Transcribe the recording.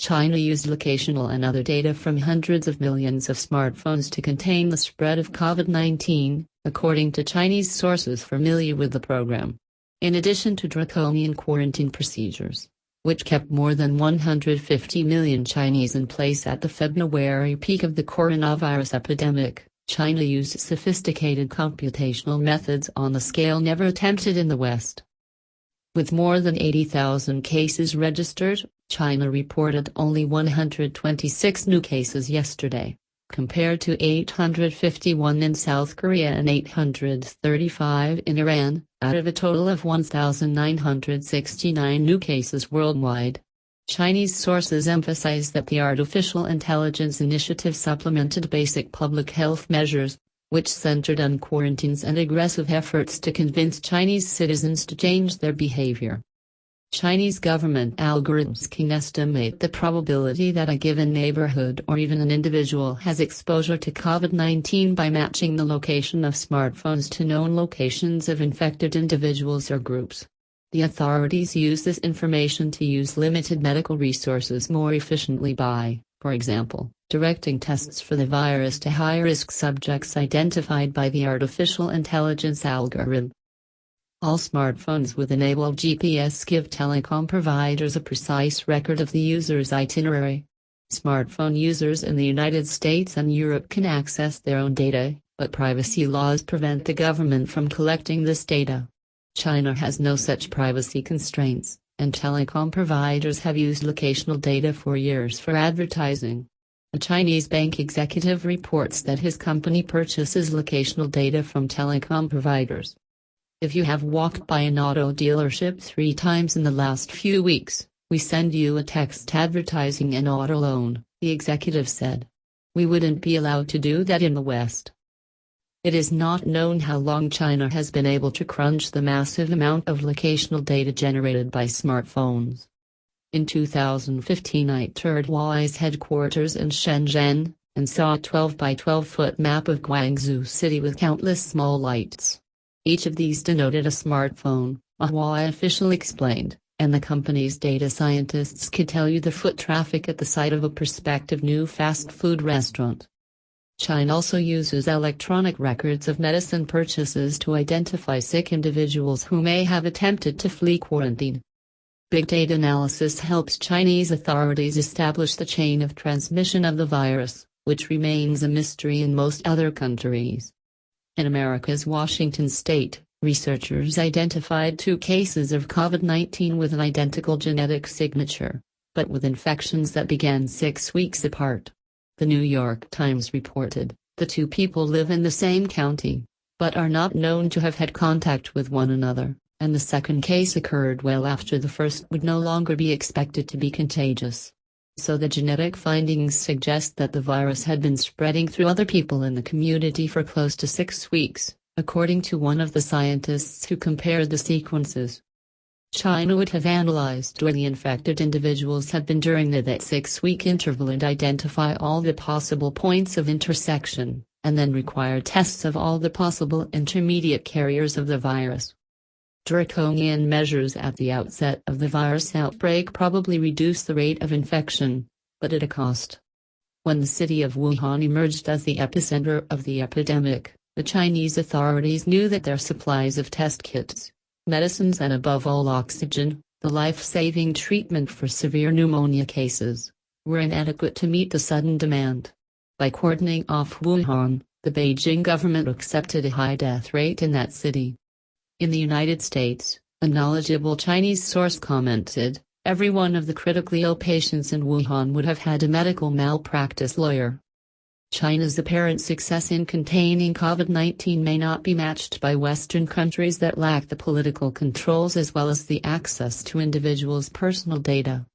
China used locational and other data from hundreds of millions of smartphones to contain the spread of COVID-19, according to Chinese sources familiar with the program. In addition to draconian quarantine procedures, which kept more than 150 million Chinese in place at the February peak of the coronavirus epidemic, China used sophisticated computational methods on the scale never attempted in the West. With more than 80,000 cases registered, China reported only 126 new cases yesterday, compared to 851 in South Korea and 835 in Iran, out of a total of 1,969 new cases worldwide. Chinese sources emphasize that the artificial intelligence initiative supplemented basic public health measures, which centered on quarantines and aggressive efforts to convince Chinese citizens to change their behavior. Chinese government algorithms can estimate the probability that a given neighborhood or even an individual has exposure to COVID-19 by matching the location of smartphones to known locations of infected individuals or groups. The authorities use this information to use limited medical resources more efficiently by, for example, directing tests for the virus to high-risk subjects identified by the artificial intelligence algorithm. All smartphones with enabled GPS give telecom providers a precise record of the user's itinerary. Smartphone users in the United States and Europe can access their own data, but privacy laws prevent the government from collecting this data. China has no such privacy constraints, and telecom providers have used locational data for years for advertising. A Chinese bank executive reports that his company purchases locational data from telecom providers. If you have walked by an auto dealership 3 times in the last few weeks, we send you a text advertising an auto loan, the executive said. We wouldn't be allowed to do that in the West. It is not known how long China has been able to crunch the massive amount of locational data generated by smartphones. In 2015 I toured Huawei's headquarters in Shenzhen, and saw a 12 by 12-foot map of Guangzhou City with countless small lights. Each of these denoted a smartphone, a Huawei official explained, and the company's data scientists could tell you the foot traffic at the site of a prospective new fast food restaurant. China also uses electronic records of medicine purchases to identify sick individuals who may have attempted to flee quarantine. Big data analysis helps Chinese authorities establish the chain of transmission of the virus, which remains a mystery in most other countries. In America's Washington state, researchers identified 2 cases of COVID-19 with an identical genetic signature, but with infections that began 6 weeks apart. The New York Times reported, the 2 people live in the same county, but are not known to have had contact with one another, and the second case occurred well after the first would no longer be expected to be contagious. So the genetic findings suggest that the virus had been spreading through other people in the community for close to 6 weeks, according to one of the scientists who compared the sequences. China would have analyzed where the infected individuals had been during that 6-week interval and identify all the possible points of intersection, and then require tests of all the possible intermediate carriers of the virus. Draconian measures at the outset of the virus outbreak probably reduced the rate of infection, but at a cost. When the city of Wuhan emerged as the epicenter of the epidemic, the Chinese authorities knew that their supplies of test kits, medicines and above all oxygen, the life-saving treatment for severe pneumonia cases, were inadequate to meet the sudden demand. By cordoning off Wuhan, the Beijing government accepted a high death rate in that city. In the United States, a knowledgeable Chinese source commented, every one of the critically ill patients in Wuhan would have had a medical malpractice lawyer. China's apparent success in containing COVID-19 may not be matched by Western countries that lack the political controls as well as the access to individuals' personal data.